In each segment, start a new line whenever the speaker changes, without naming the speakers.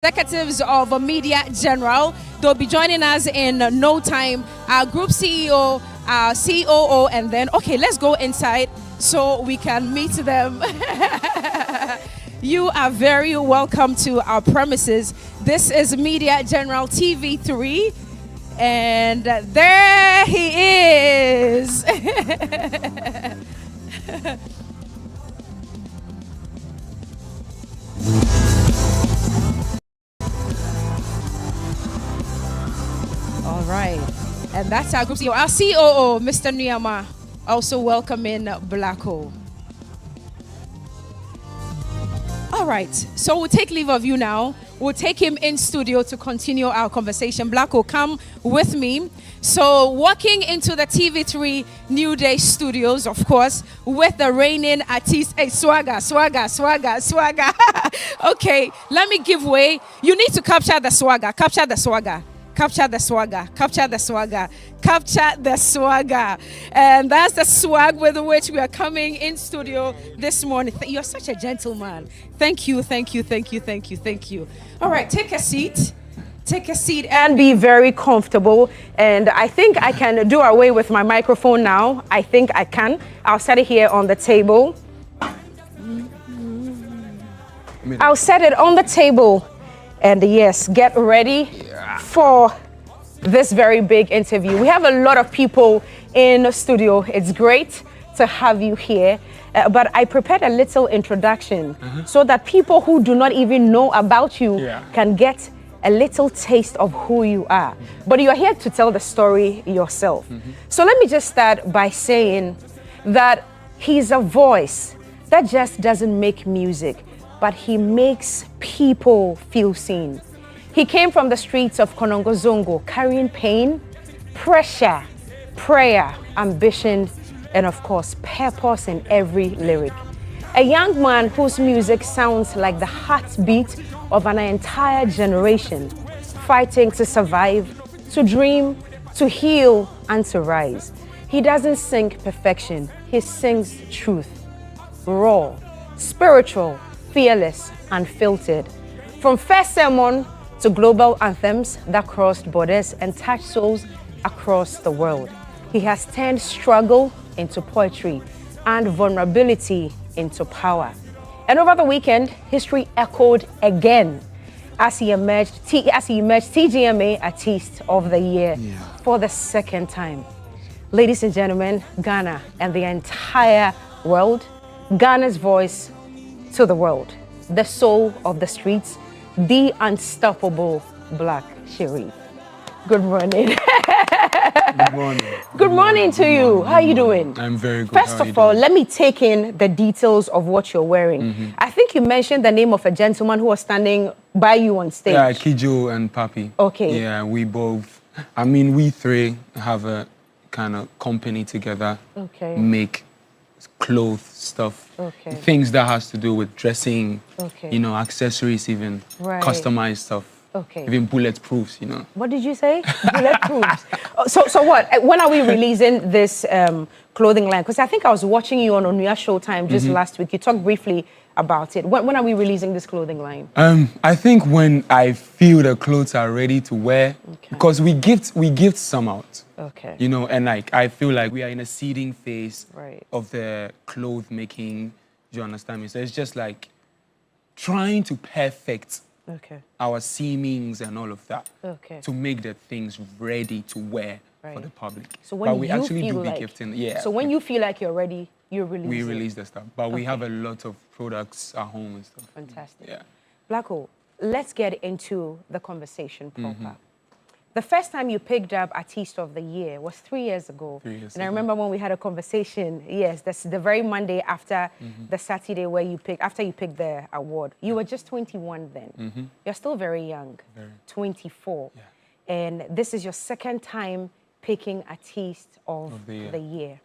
executives of Media General. They'll be joining us in no time. Our group CEO, our COO, and then, okay, let's go inside so we can meet them. You are very welcome to our premises. This is Media General TV3, and there he is. All right, and that's our group CEO, our COO, Mr. Niyama, also welcoming Blacko. All right, so we'll take leave of you now. We'll take him in studio to continue our conversation. Blacko, come with me. So walking into the TV3 New Day studios, of course, with the reigning artiste. Hey, swagger. Okay, let me give way. You need to capture the swagger. Capture the swagger. And that's the swag with which we are coming in studio this morning. You're such a gentleman. Thank you. All right, take a seat and be very comfortable. And I think I can do away with my microphone now. I think I can. I'll set it here on the table. I'll set it on the table. And yes, get ready for this very big interview. We have a lot of people in the studio. It's great to have you here. But I prepared a little introduction so that people who do not even know about you can get a little taste of who you are. But you're here to tell the story yourself. So let me just start by saying that he's a voice that just doesn't make music, but he makes people feel seen. He came from the streets of Konongo-Zongo, carrying pain, pressure, prayer, ambition, and of course, purpose in every lyric. A young man whose music sounds like the heartbeat of an entire generation, fighting to survive, to dream, to heal, and to rise. He doesn't sing perfection, he sings truth, raw, spiritual, fearless, unfiltered. From first sermon to global anthems that crossed borders and touched souls across the world. He has turned struggle into poetry and vulnerability into power. And over the weekend, history echoed again as he emerged TGMA Artiste of the Year for the second time. Ladies and gentlemen, Ghana and the entire world, Ghana's voice to the world, the soul of the streets, the unstoppable Black Sherif. Good morning.
Good morning.
Good morning to you. How are you doing?
I'm very good.
First of all, let me take in the details of what you're wearing. I think you mentioned the name of a gentleman who was standing by you on stage.
Yeah, Kijo and Papi.
Okay.
Yeah, we three have a kind of company together.
Okay.
Make clothes, stuff, things that has to do with dressing, accessories, even customized stuff, even bulletproofs,
What did you say? Bulletproofs. So what? When are we releasing this clothing line? Because I think I was watching you on Onuya Showtime just last week. You talked briefly about it. When are we releasing this clothing line?
I think when I feel the clothes are ready to wear, because we gift some out.
Okay.
And I feel like we are in a seeding phase of the cloth making. Do you understand me? So it's just like trying to perfect our seamings and all of that to make the things ready to wear for the public.
So when
we actually do be gifting. Yeah.
So when you feel like you're ready, you release
We release the stuff, but we have a lot of products at home and stuff.
Fantastic.
Yeah.
Blacko, let's get into the conversation proper. The first time you picked up Artiste of the Year was 3 years ago.
3 years
and
ago.
I remember when we had a conversation, that's the very Monday after the Saturday where you picked the award. You were just 21 then. You're still very young, 24.
Yeah.
And this is your second time picking Artiste of the year.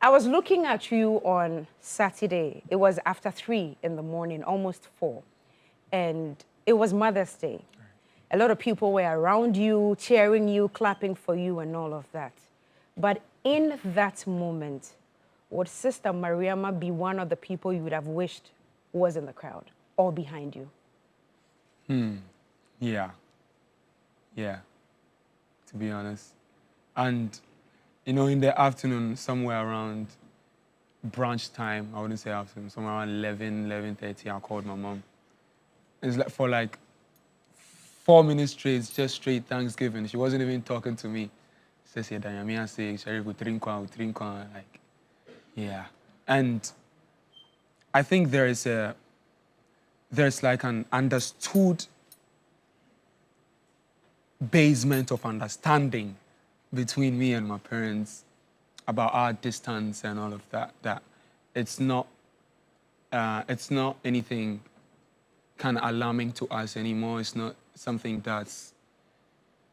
I was looking at you on Saturday. It was after 3 in the morning, almost 4. And it was Mother's Day. A lot of people were around you, cheering you, clapping for you, and all of that. But in that moment, would Sister Mariama be one of the people you would have wished was in the crowd or behind you?
Yeah. Yeah, to be honest. And, you know, in the afternoon, somewhere around brunch time, I wouldn't say afternoon, somewhere around 11:30, I called my mom. It's like for like 4 minutes straight, just straight Thanksgiving. She wasn't even talking to me. She says, yeah, Danyamia say, Sherif, we drink one, like, yeah. And I think there's like an understood basement of understanding between me and my parents about our distance and all of that, that it's not anything kind of alarming to us anymore. It's not something that's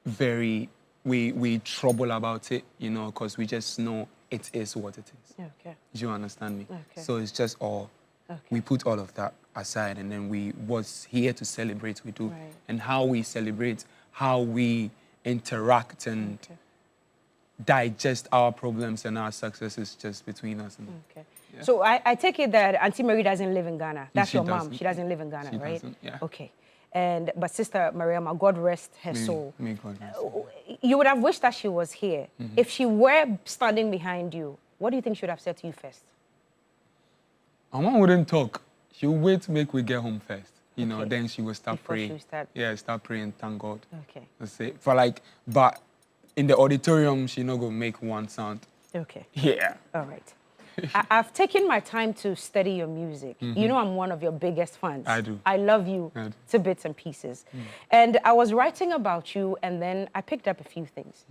very, we trouble about it, you know, because we just know it is what it is.
Okay.
Do you understand me?
Okay.
So it's just all, we put all of that aside, and then what's here to celebrate, we do.
Right.
And how we celebrate, how we interact and digest our problems and our successes just between us. And,
yeah. So I take it that Auntie Mary doesn't live in Ghana. That's your mom.
Doesn't.
She doesn't live in Ghana,
She
right?
doesn't, yeah.
Okay. But Sister Mariama, God rest her soul.
May God rest her.
You would have wished that she was here. If she were standing behind you, what do you think she would have said to you first?
My mom wouldn't talk. She would wait to make we get home first. You know, then she would start
Before
praying.
she would start.
Yeah, start praying, thank God.
Okay.
That's it. For like, but in the auditorium, she not gonna make one sound.
Okay.
Yeah.
All right. I've taken my time to study your music. You know I'm one of your biggest fans.
I do.
I love you to bits and pieces. And I was writing about you, and then I picked up a few things.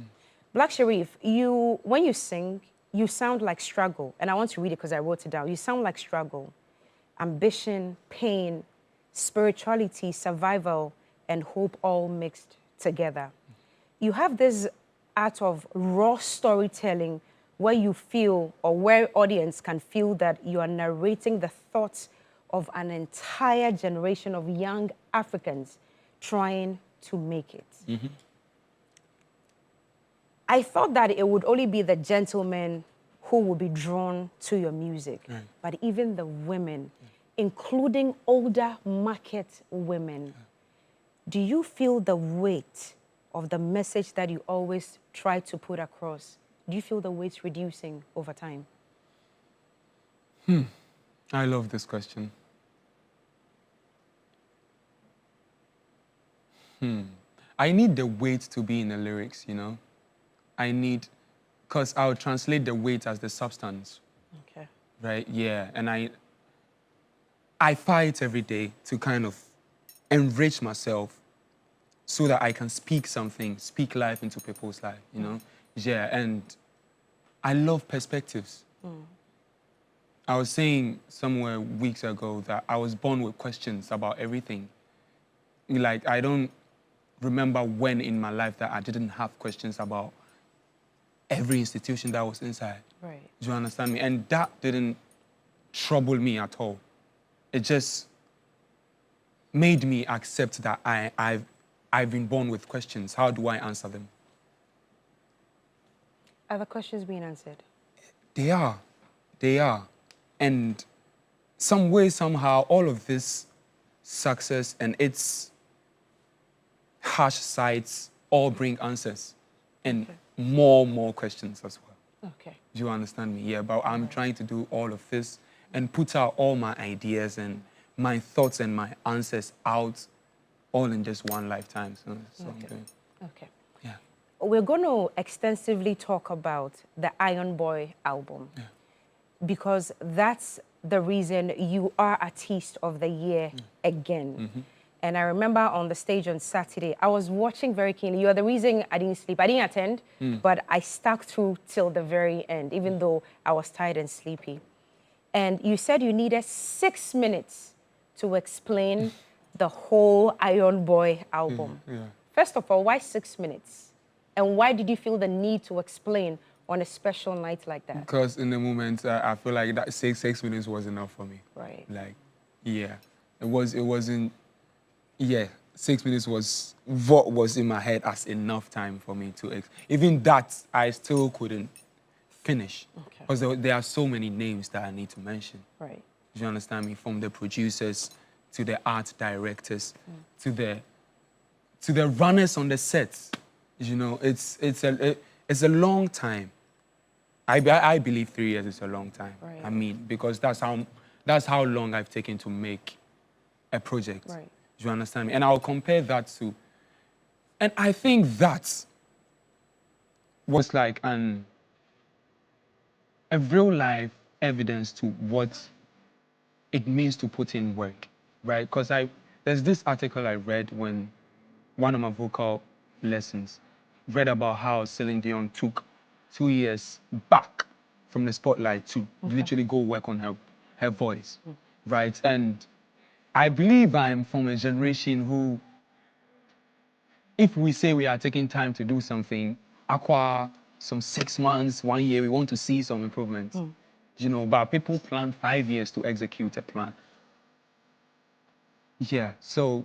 Black Sherif, when you sing, you sound like struggle. And I want to read it because I wrote it down. You sound like struggle, ambition, pain, spirituality, survival, and hope all mixed together. You have this art of raw storytelling where you feel, or where audience can feel that you are narrating the thoughts of an entire generation of young Africans trying to make it. I thought that it would only be the gentlemen who would be drawn to your music, but even the women, including older market women. Do you feel the weight of the message that you always try to put across? Do you feel the weight's reducing over time?
I love this question. I need the weight to be in the lyrics, you know? Because I'll translate the weight as the substance.
Okay.
Right, yeah. And I fight every day to kind of enrich myself so that I can speak something, speak life into people's life, you know? Yeah, and I love perspectives. I was saying somewhere weeks ago that I was born with questions about everything. Like, I don't remember when in my life that I didn't have questions about every institution that was inside.
Right.
Do you understand me? And that didn't trouble me at all. It just made me accept that I've been born with questions. How do I answer them?
Are the questions being answered?
They are. They are. And some way, somehow, all of this success and its harsh sides all bring answers and more questions as well.
Okay.
Do you understand me? Yeah, but I'm trying to do all of this and put out all my ideas and my thoughts and my answers out all in just one lifetime. So that's what I'm doing.
Okay.
Yeah.
We're going to extensively talk about the Iron Boy album because that's the reason you are Artiste of the Year again. And I remember on the stage on Saturday, I was watching very keenly. You are the reason I didn't sleep. I didn't attend, but I stuck through till the very end, even though I was tired and sleepy. And you said you needed 6 minutes to explain the whole Iron Boy album. First of all, why 6 minutes? And why did you feel the need to explain on a special night like that?
Because in the moment, I feel like that 6 minutes was enough for me.
Right.
Like, yeah. It wasn't, yeah. 6 minutes was what was in my head as enough time for me to, even that, I still couldn't finish. Because there are so many names that I need to mention.
Right.
Do you understand me? From the producers to the art directors, to the runners on the sets. You know, it's a long time. I believe 3 years is a long time.
Right.
I mean, because that's how long I've taken to make a project.
Right.
Do you understand me? And I'll compare that to, and I think that was like a real life evidence to what it means to put in work, right? Because there's this article I read when one of my vocal lessons read about how Celine Dion took 2 years back from the spotlight to literally go work on her voice, right? And I believe I'm from a generation who, if we say we are taking time to do something, acquire some 6 months, 1 year, we want to see some improvements. You know, but people plan 5 years to execute a plan. Yeah, so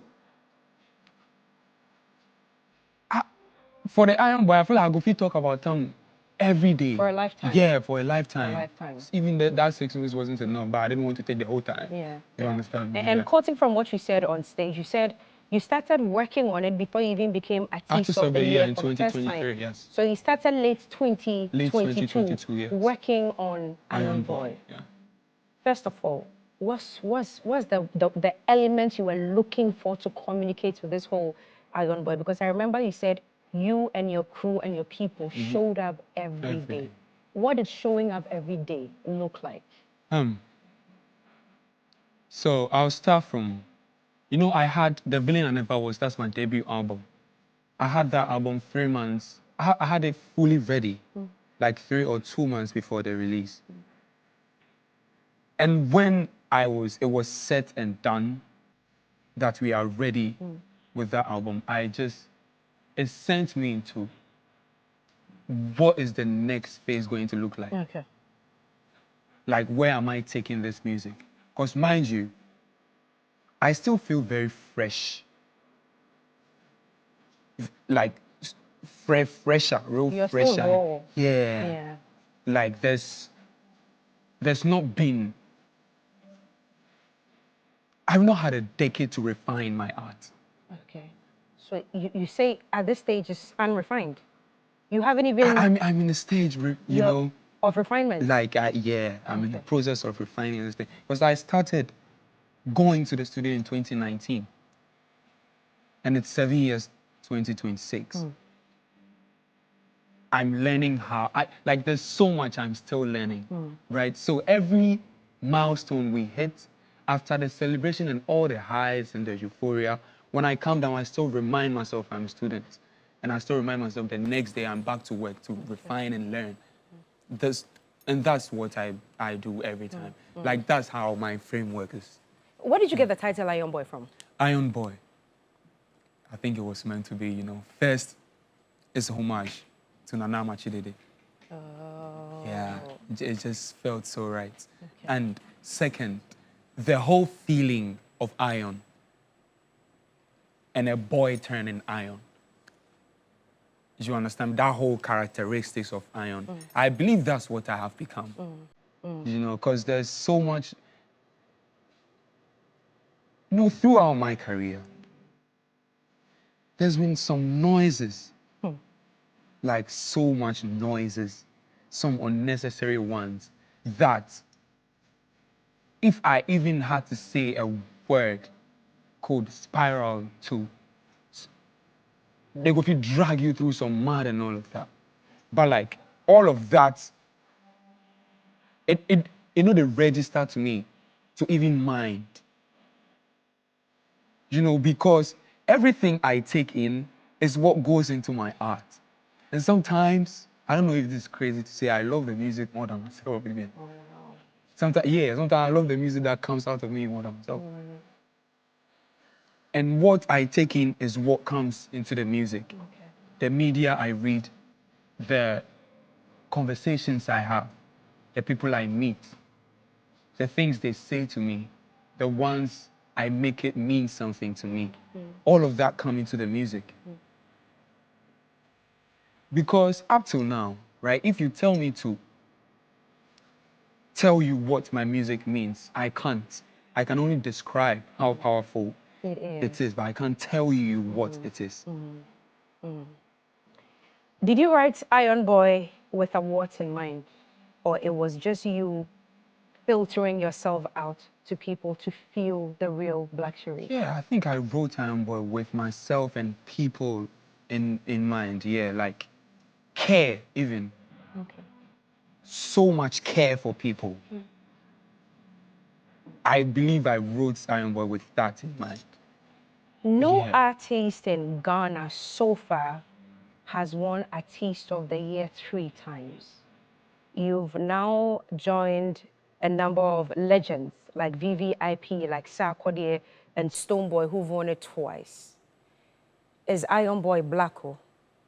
for the Iron Boy, I feel like I go fit talk about them every day.
For a lifetime.
Yeah, for a lifetime.
For a lifetime.
Even that 6 months wasn't enough, but I didn't want to take the whole time.
Yeah.
You understand?
And quoting from what you said on stage, you said you started working on it before you even became Artiste of the Year
in
for the first
2023,
time.
yes.
So you started late 2022,
yes.
working on Iron Boy.
Yeah.
First of all, what's the element you were looking for to communicate with this whole Iron Boy? Because I remember you said you and your crew and your people showed up every day. What did showing up every day look like?
So I'll start from, you know, I had The Villain I Never Was, that's my debut album. I had that album 3 months. I had it fully ready, like 3 or 2 months before the release. And when it was set and done, that we are ready with that album, it sent me into what is the next phase going to look like?
Okay.
Like, where am I taking this music? Because mind you, I still feel very fresh. Like, fresher, real
You're
fresher.
still raw.
Yeah.
Yeah.
Like, there's not been, I've not had a decade to refine my art.
Okay. So you say at this stage it's unrefined. You haven't even...
I'm in the stage, you know.
Of refinement?
Like, yeah, I'm in the process of refining this thing. Because I started going to the studio in 2019. And it's 7 years, 2026. I'm learning how, there's so much I'm still learning, right? So every milestone we hit, after the celebration and all the highs and the euphoria, when I come down, I still remind myself I'm a student. And I still remind myself the next day I'm back to work to refine and learn. And that's what I do every time. Like, that's how my framework is.
Where did you get the title Iron Boy from?
Iron Boy. I think it was meant to be, you know, first, it's a homage to Nana Machidede.
Oh.
Yeah, it just felt so right. Okay. And second, the whole feeling of iron and a boy turning iron. You understand? That whole characteristics of iron. I believe that's what I have become. You know, because there's so much, you know, throughout my career, there's been some noises, like so much noises, some unnecessary ones, that if I even had to say a word called spiral to, they go to drag you through some mud and all of that. But like, all of that, you know, they register to me to even mind. You know, because everything I take in is what goes into my art. And sometimes, I don't know if this is crazy to say, I love the music more than myself even. Oh, no. Sometimes I love the music that comes out of me more than myself. And what I take in is what comes into the music. Okay. The media I read, the conversations I have, the people I meet, the things they say to me, the ones I make it mean something to me. All of that come into the music. Because up till now, right, if you tell me to tell you what my music means, I can't. I can only describe how powerful it is, but I can't tell you what it is.
Did you write Iron Boy with a what in mind? Or it was just you filtering yourself out to people to feel the real Black Sherif?
Yeah, I think I wrote Iron Boy with myself and people in mind. Yeah, like care even.
Okay.
So much care for people. I believe I wrote Iron Boy with that in mind.
No artist in Ghana so far has won Artiste of the Year 3 times. You've now joined a number of legends like VVIP, like Sarkodie and Stoneboy, who've won it twice. Is Iron Boy Blacko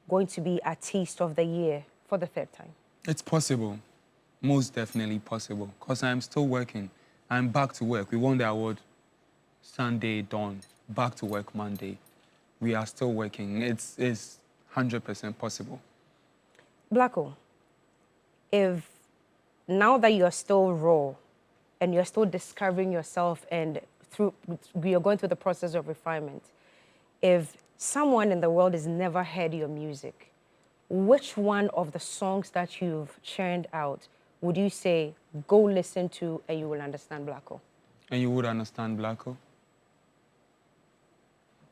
going to be Artiste of the Year for the 3rd time?
It's possible. Most definitely possible. Because I'm still working. I'm back to work. We won the award Sunday dawn. Back to work Monday. We are still working. It's 100% possible.
Blacko, if now that you're still raw and you're still discovering yourself and you're going through the process of refinement, if someone in the world has never heard your music, which one of the songs that you've churned out would you say, go listen to and you will understand Blacko?
And you would understand Blacko?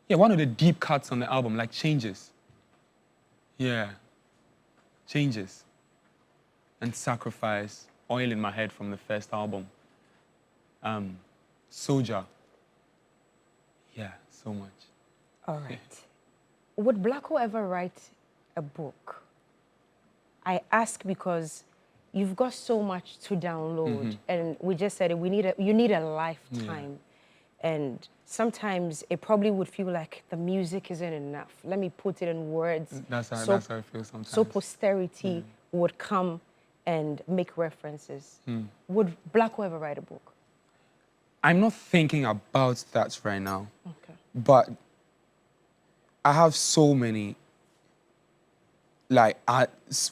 Yeah, one of the deep cuts on the album, like Changes. Yeah, Changes. And Sacrifice, Oil in My Head from the first album. Soldier. Yeah, so much.
All right. Would Blacko ever write a book? I ask because you've got so much to download, and we just said it, you need a lifetime. And sometimes it probably would feel like the music isn't enough. Let me put it in words.
That's how I feel sometimes.
So posterity would come and make references. Would Blacko ever write a book?
I'm not thinking about that right now.
Okay.
But I have so many like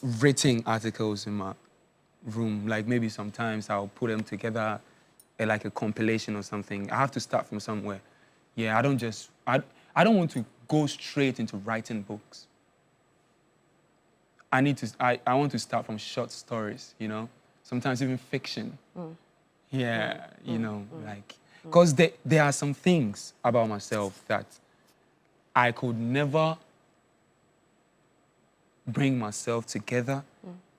written articles in my room. Like maybe sometimes I'll put them together like a compilation or something. I have to start from somewhere. Yeah, I don't want to go straight into writing books. I want to start from short stories, you know? Sometimes even fiction. Yeah, you know, like, because there are some things about myself that I could never bring myself together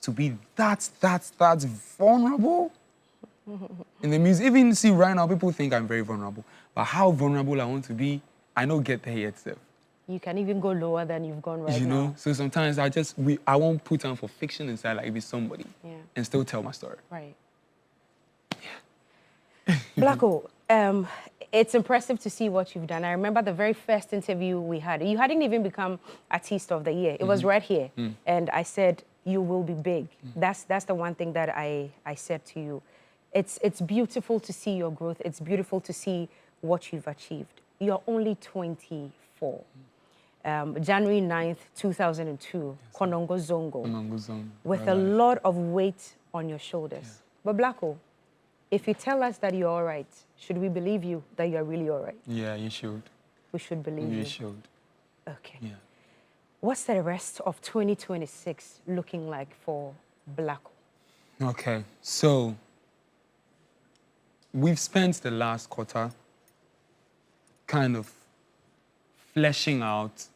to be that vulnerable in the music. Even see right now, people think I'm very vulnerable, but how vulnerable I want to be, I don't get there yet, Steph.
You can even go lower than you've gone right now.
You know, so sometimes I won't put on for fiction inside, like be somebody, and still tell my story.
Right. Yeah. Blacko, it's impressive to see what you've done. I remember the very first interview we had. You hadn't even become Artiste of the Year. It was right here. And I said, you will be big. That's the one thing that I said to you. It's beautiful to see your growth. It's beautiful to see what you've achieved. You're only 24. January 9th, 2002, yes, Konongo Zongo, with a lot of weight on your shoulders. Yeah. But Blacko, if you tell us that you're all right, should we believe you that you're really all right?
Yeah, you should.
We should believe you.
You should.
Okay.
Yeah.
What's the rest of 2026 looking like for Blacko?
Okay, so we've spent the last quarter kind of fleshing out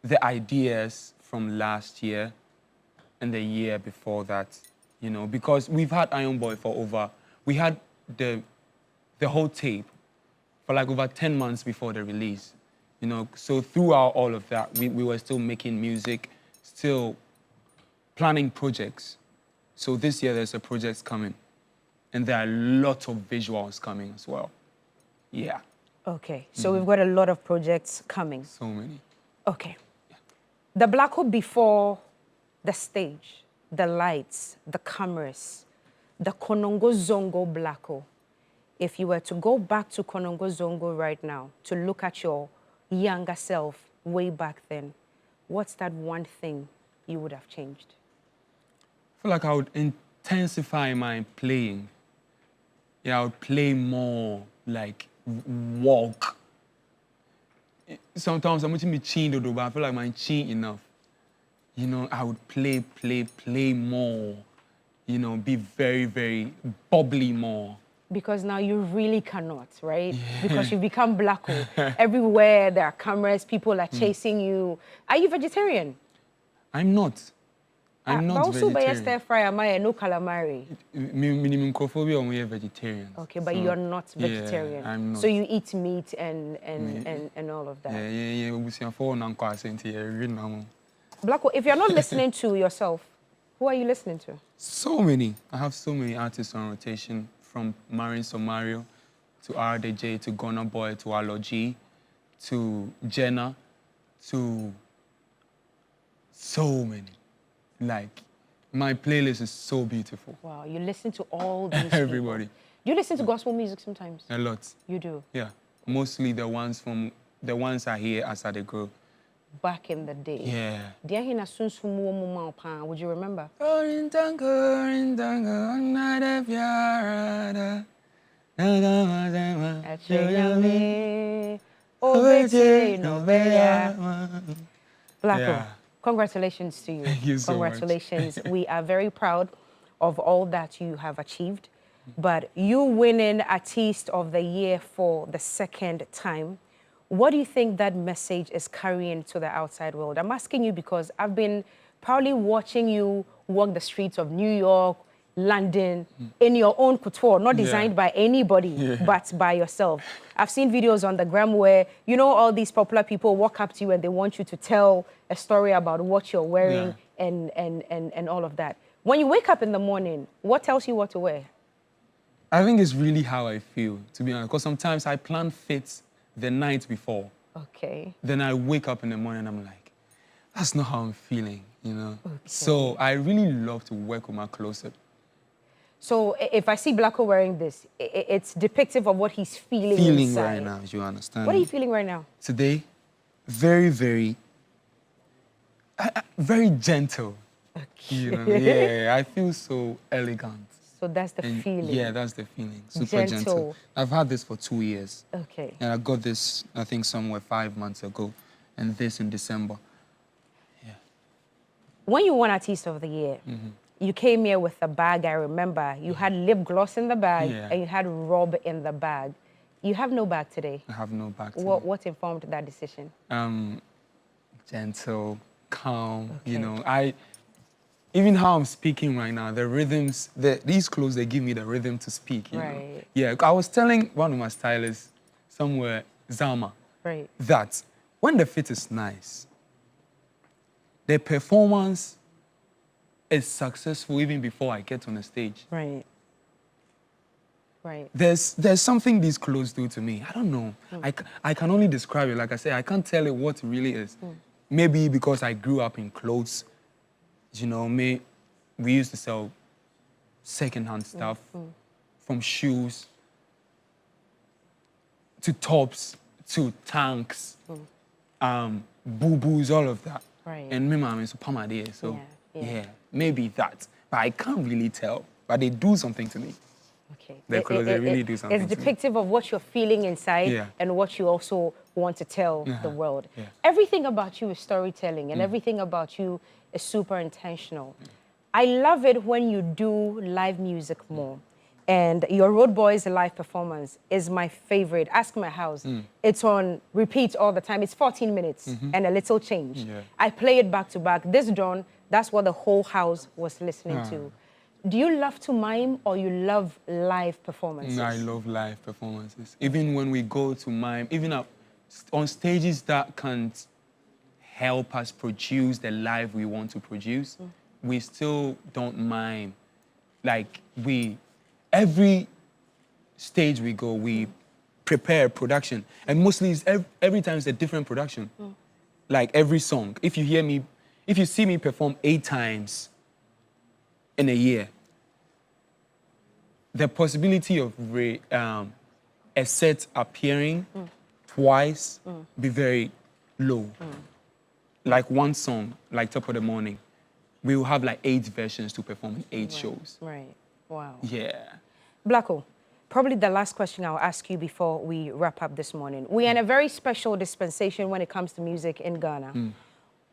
the ideas from last year and the year before that, you know, because we've had Iron Boy we had the whole tape for like over 10 months before the release, you know. So throughout all of that, we were still making music, still planning projects. So this year there's a project coming, and there are a lot of visuals coming as well. Yeah.
Okay, so we've got a lot of projects coming.
So many.
Okay. Yeah. The Blacko before the stage, the lights, the cameras, the Konongo Zongo Blacko. If you were to go back to Konongo Zongo right now to look at your younger self way back then, what's that one thing you would have changed?
I feel like I would intensify my playing. Yeah, I would play more, like walk. Sometimes I'm watching me chin, but I feel like my chin enough. You know, I would play more. You know, be very, very bubbly more.
Because now you really cannot, right? Yeah. Because you've become black hole. Everywhere there are cameras, people are chasing you. Are you vegetarian?
I'm not. I'm not
also
vegetarian.
But stir fry, am I no calamari?
Minimum microphobia on vegetarian.
Okay, but so, you're not vegetarian.
Yeah, I'm not.
So you eat meat and all of that.
Yeah.
Blacko, if you're not listening to yourself, who are you listening to?
So many. I have so many artists on rotation, from Marin Somario to RDJ to Gunna Boy to Alogy to Jenna to so many. Like, my playlist is so beautiful.
Wow, you listen to all these
Everybody.
People. Do you listen to gospel music sometimes?
A lot.
You do?
Yeah. Mostly the ones I hear as I grow.
Back in the day.
Yeah.
Would you remember? Blacko, yeah. Congratulations to you.
Thank you so
Congratulations. We are very proud of all that you have achieved. But you winning Artiste of the Year for the second time, what do you think that message is carrying to the outside world? I'm asking you because I've been proudly watching you walk the streets of New York, London, in your own couture, not designed by anybody, but by yourself. I've seen videos on the gram where, you know, all these popular people walk up to you and they want you to tell a story about what you're wearing and all of that. When you wake up in the morning, what tells you what to wear?
I think it's really how I feel, to be honest, because sometimes I plan fits the night before.
Okay.
Then I wake up in the morning and I'm like, that's not how I'm feeling, you know? Okay. So I really love to work with my close-up.
So if I see Blacko wearing this, it's depictive of what he's feeling inside.
Right now, you understand?
What are you feeling right now?
Today, very, very, very gentle. Okay. You know? Yeah, I feel so elegant.
So that's the feeling?
Yeah, that's the feeling. Super gentle. I've had this for 2 years.
Okay.
And I got this, I think, somewhere 5 months ago. And this in December. Yeah.
When you won Artiste of the Year, you came here with a bag, I remember. You had lip gloss in the bag and you had Rob in the bag. You have no bag today.
I have no bag today.
What informed that decision?
Gentle, calm, you know. Even how I'm speaking right now, the rhythms, these clothes, they give me the rhythm to speak, you know? Yeah, I was telling one of my stylists somewhere, Zama, that when the fit is nice, the performance is successful even before I get on the stage. Right. There's something these clothes do to me. I don't know. I can only describe it. Like I said, I can't tell it what it really is. Maybe because I grew up in clothes. You know, we used to sell secondhand stuff, from shoes to tops to tanks, boo-boos, all of that. And my mom is a pomade, so yeah, maybe that. But I can't really tell. But they do something to me. Okay. Their clothes, they really do something.
It's depictive of what you're feeling inside and what you also want to tell the world. Everything about you is storytelling, and everything about you is super intentional. I love it when you do live music more. And your Road Boys live performance is my favorite. Ask My House. It's on repeat all the time. It's 14 minutes and a little change. I play it back to back. This dawn, that's what the whole house was listening to. Do you love to mime or you love live performances?
No, I love live performances. Even when we go to mime, even on stages that can't help us produce the live we want to produce, we still don't mime. Like, every stage we go, we prepare production. And mostly, every time it's a different production. Like, every song. If you see me perform 8 times in a year, the possibility of a set appearing twice be very low. Like one song, like Top of the Morning, we will have like 8 versions to perform in 8 shows.
Right. Wow.
Yeah.
Blacko, Probably the last question I'll ask you before we wrap up this morning. We're in a very special dispensation when it comes to music in Ghana.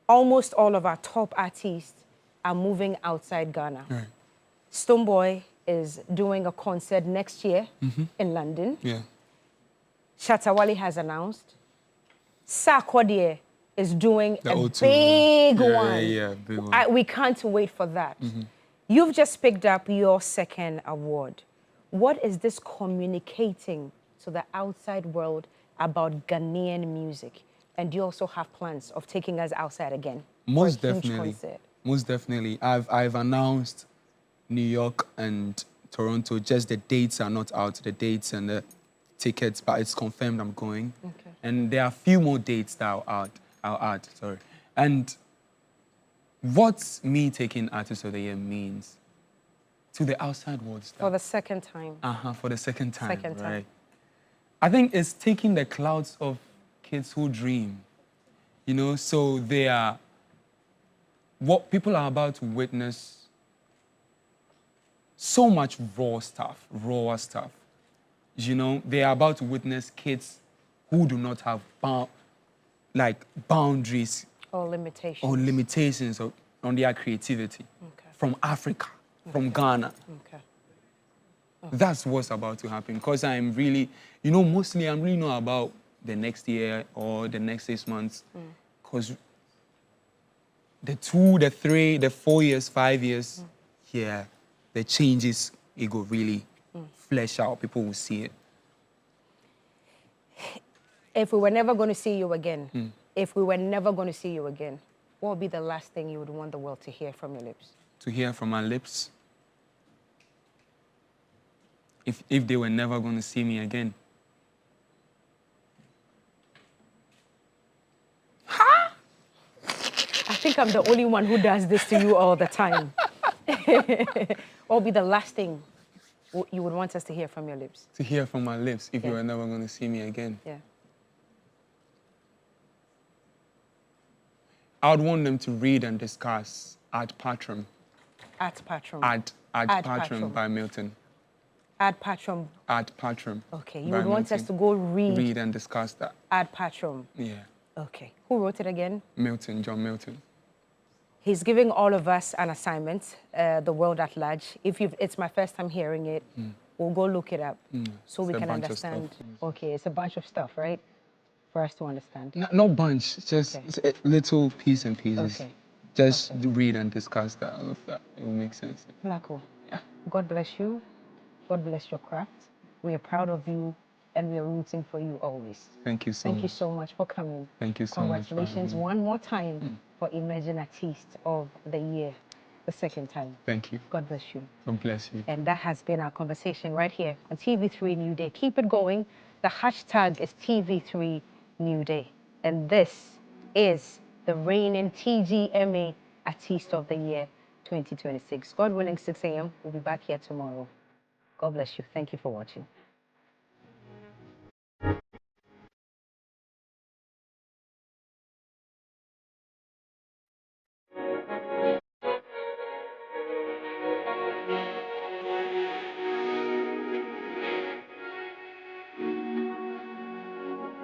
Almost all of our top artists are moving outside Ghana.
Right.
Stonebwoy is doing a concert next year in London.
Yeah.
Shatta Wale has announced. Sarkodie is doing
The
a
O2,
big
yeah,
one.
Yeah, big one.
We can't wait for that. You've just picked up your second award. What is this communicating to the outside world about Ghanaian music? And do you also have plans of taking us outside again?
Most
for a huge
definitely.
Concert?
Most definitely. I've announced New York and Toronto. Just the dates are not out, the dates and the tickets, but it's confirmed I'm going.
Okay.
And there are a few more dates that I'll add, sorry. And what me taking Artist of the Year means to the outside world.
For the second time.
For the second time,
Second time.
right? I think it's taking the clouds of kids who dream, you know, so they are, what people are about to witness, so much raw stuff, you know, they are about to witness kids who do not have boundaries
Or limitations.
or limitations on their creativity from Africa, from Ghana. That's what's about to happen, because I'm really, you know, mostly I'm really not about the next year or the next 6 months, because the 2, the 3, the 4 years, 5 years, yeah, the changes, it will really flesh out. People will see it.
If we were never going to see you again, what would be the last thing you would want the world to hear from your lips?
To hear from my lips? If they were never going to see me again.
I think I'm the only one who does this to you all the time. What would be the last thing you would want us to hear from your lips?
To hear from my lips if you were never going to see me again.
Yeah.
I would want them to read and discuss Ad Patrum.
Ad Patrum.
Ad Patrum by Milton.
Ad Patrum.
Ad Patrum.
Okay, you would want us to go read
and discuss that.
Ad Patrum.
Yeah.
Okay. Who wrote it again?
Milton, John Milton.
He's giving all of us an assignment, the world at large. It's my first time hearing it, we'll go look it up so we can understand. Okay, it's a bunch of stuff, right? For us to understand.
Not bunch, just a little piece and pieces.
Okay.
Just read and discuss that, all of that. It will make sense.
Flacco, God bless you. God bless your craft. We are proud of you and we are rooting for you always.
Thank you so much.
Thank you so much for coming.
Thank you so much.
Congratulations one more time for Emerging Artiste of the Year, the second time.
Thank you.
God bless you.
God bless you.
And that has been our conversation right here on TV3 New Day. Keep it going. The hashtag is TV3 New Day. And this is the reigning TGMA Artiste of the Year 2026. God willing, 6 a.m. We'll be back here tomorrow. God bless you. Thank you for watching.